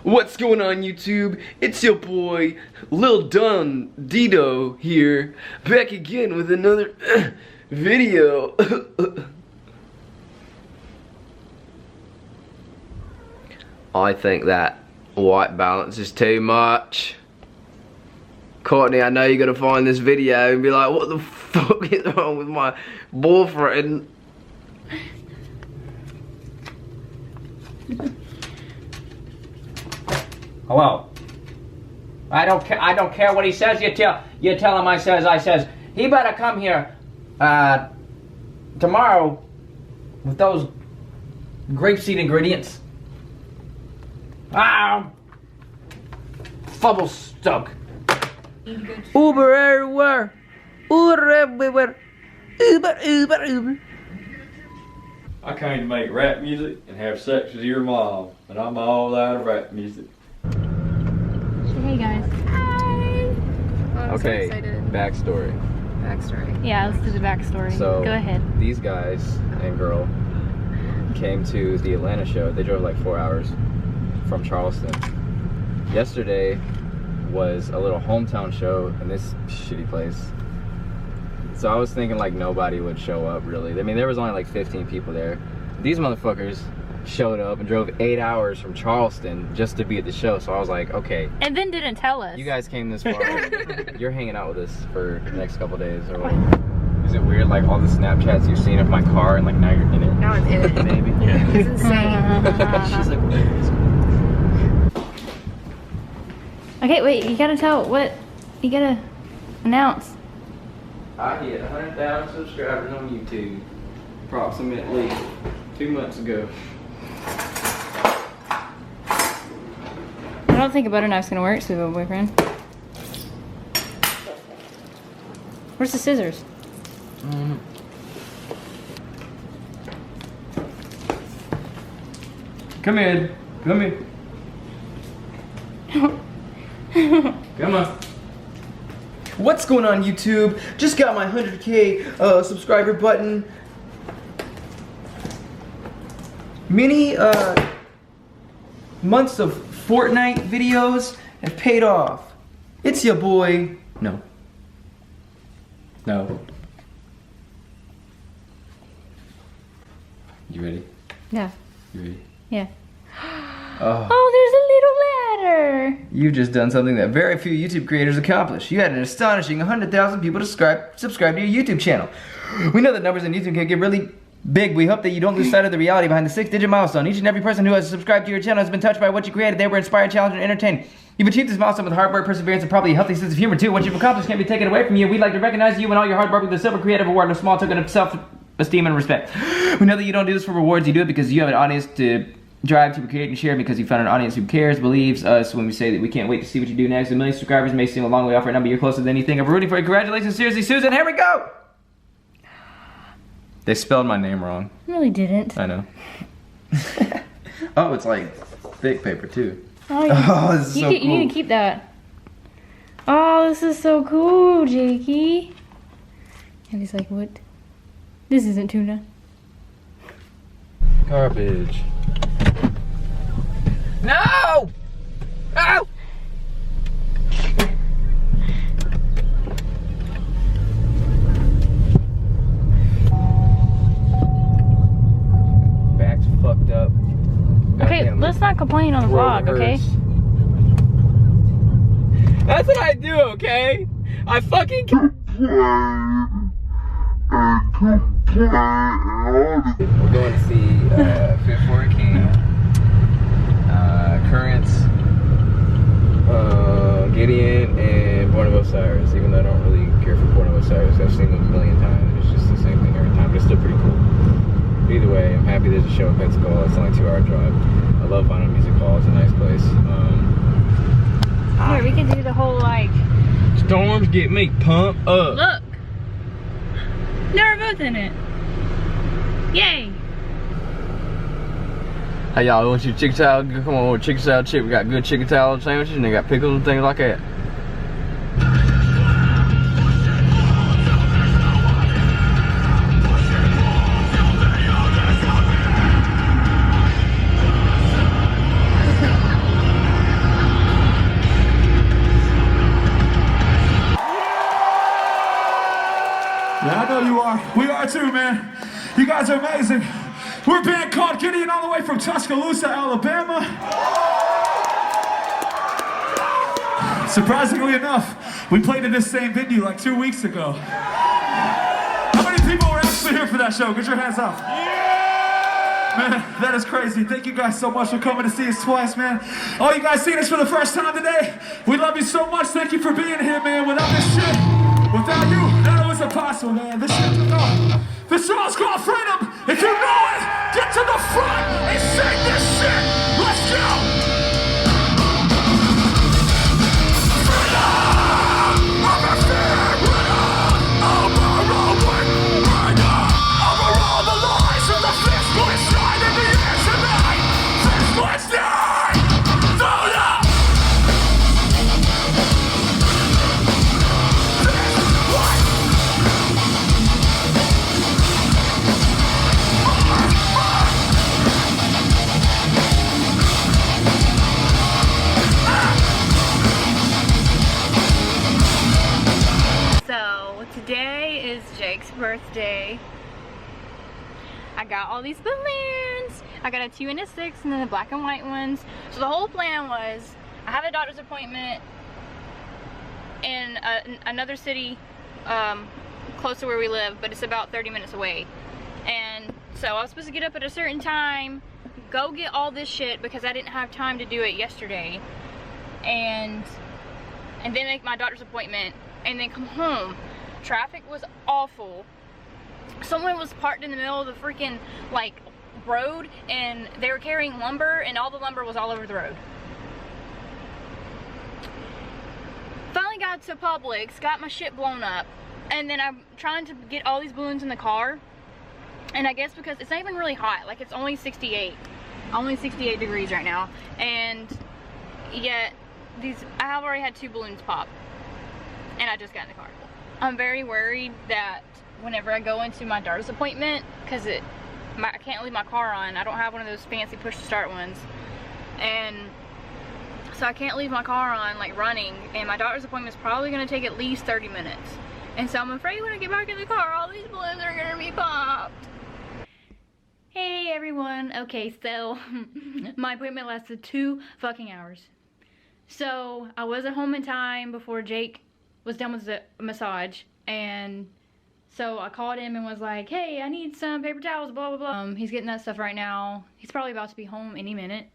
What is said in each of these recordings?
What's going on, YouTube? It's your boy Lil Dun Dido here, back again with another video. I think that white balance is too much. Courtney, I know you're gonna find this video and be like, what the fuck is wrong with my boyfriend? Hello. I don't care what he says. You tell him I says he better come here tomorrow with those grapeseed ingredients. Fubble stuck. Uber everywhere. Uber everywhere. Uber. I came to make rap music and have sex with your mom, and I'm all out of rap music. Hey guys. Hi! Oh, I'm Okay, so excited. backstory. Backstory. Yeah, let's do the backstory. So, go ahead. These guys and girl came to the Atlanta show. They drove like 4 hours from Charleston. Yesterday was a little hometown show in this shitty place. So I was thinking like nobody would show up really. I mean, there was only like 15 people there. These motherfuckers showed up and drove 8 hours from Charleston just to be at the show. So I was like, okay. And then didn't tell us. You guys came this far. You're hanging out with us for the next couple days or what? Is it weird, like all the Snapchats you've seen of my car and like now you're in it? Now I'm in it. Baby. It's insane. She's like, Okay, wait, you gotta tell what you gotta announce. I hit 100,000 subscribers on YouTube approximately 2 months ago. I don't think a butter knife's gonna work, sweet boyfriend. Where's the scissors? Come in. Come in. Come on. What's going on, YouTube? Just got my 100K subscriber button. Many months of Fortnite videos have paid off. It's your boy. No. No. You ready? Yeah. You ready? Yeah. Oh. Oh, there's a little ladder. You've just done something that very few YouTube creators accomplish. You had an astonishing 100,000 people to subscribe to your YouTube channel. We know that numbers on YouTube can get really big. We hope that you don't lose sight of the reality behind the 6-digit milestone. Each and every person who has subscribed to your channel has been touched by what you created. They were inspired, challenged, and entertained. You've achieved this milestone with hard work, perseverance, and probably a healthy sense of humor too. What you've accomplished can't be taken away from you. We'd like to recognize you and all your hard work with a silver creative award and a small token of self-esteem and respect. We know that you don't do this for rewards. You do it because you have an audience to drive to create and share, because you found an audience who cares, believes us when we say that we can't wait to see what you do next. A million subscribers may seem a long way off right now, but you're closer than anything. I'm rooting for you. Congratulations, seriously, Susan. Here we go. They spelled my name wrong. Really didn't. I know. Oh, it's like thick paper too. Oh, this is so you cool. need to keep that. Oh, this is so cool, Jakey. And he's like, what? This isn't tuna. garbage. No! Ow! Back's fucked up. Okay, Goddamn, let's not complain on the throat vlog, okay? hurts. That's what I do, okay? I fucking We're going to see Fit for a King, Currents, Gideon, and Born of Osiris. Even though I don't really care for Born of Osiris, I've seen them a million times. It's just the same thing every time, but it's still pretty cool. Either way, I'm happy there's a show in Pensacola. It's only a 2-hour drive. I love Vinyl Music Hall. It's a nice place. Here, we can do the whole, like... Storms get me pumped up. Look! They're both in it. Yay! Hey y'all, want you chicken salad? Come on, with chicken salad chip. We got good chicken salad sandwiches and they got pickles and things like that. too, man. You guys are amazing. We're a band called Gideon, all the way from Tuscaloosa, Alabama. Surprisingly enough, we played in this same venue like 2 weeks ago. How many people were actually here for that show? Get your hands up. Man, that is crazy. Thank you guys so much for coming to see us twice, man. All you guys seeing us for the first time today, we love you so much. Thank you for being here, man. Without this shit, without you, none of it's impossible, man. This shit, this song's called Freedom. If you know it, get to the front and sing this shit. Let's go. Today is Jake's birthday. I got all these balloons. I got a 2 and a 6 and then the black and white ones. So the whole plan was, I have a doctor's appointment in another city close to where we live, but it's about 30 minutes away. And so I was supposed to get up at a certain time, go get all this shit because I didn't have time to do it yesterday. And then make my doctor's appointment and then come home. Traffic was awful. Someone was parked in the middle of the freaking like road and they were carrying lumber and all the lumber was all over the road. Finally got to Publix, got my shit blown up, and then I'm trying to get all these balloons in the car, and I guess because it's not even really hot, like it's only 68 degrees right now, and yet I have already had 2 balloons pop and I just got in the car. I'm very worried that whenever I go into my doctor's appointment, because I can't leave my car on. I don't have one of those fancy push to start ones. And so I can't leave my car on like running, and my doctor's appointment is probably going to take at least 30 minutes. And so I'm afraid when I get back in the car, all these balloons are going to be popped. Hey everyone. Okay, so my appointment lasted 2 fucking hours. So I was at home in time before Jake was done with the massage, and so I called him and was like, hey, I need some paper towels, blah blah blah. He's getting that stuff right now. He's probably about to be home any minute.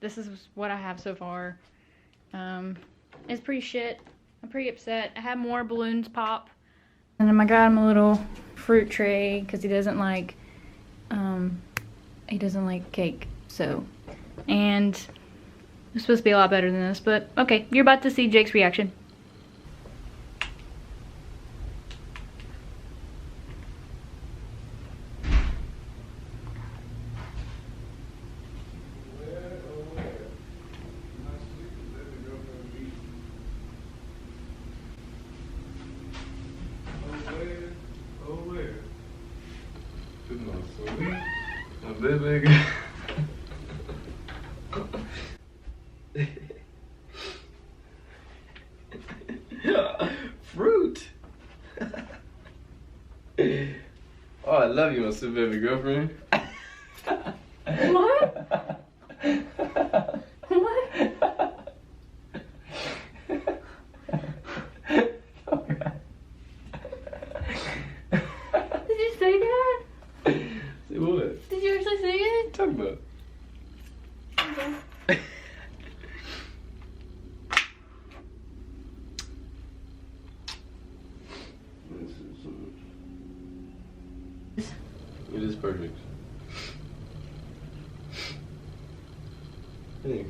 This is what I have so far. It's pretty shit. I'm pretty upset. I had more balloons pop, and then I got him a little fruit tray because he doesn't like cake. So, and it's supposed to be a lot better than this, but okay, you're about to see Jake's reaction. Fruit. Oh, I love you, my sweet baby girlfriend. What? What? Did you say that? Say what? Did you actually say it? Talk about. Okay. It is perfect. Hey.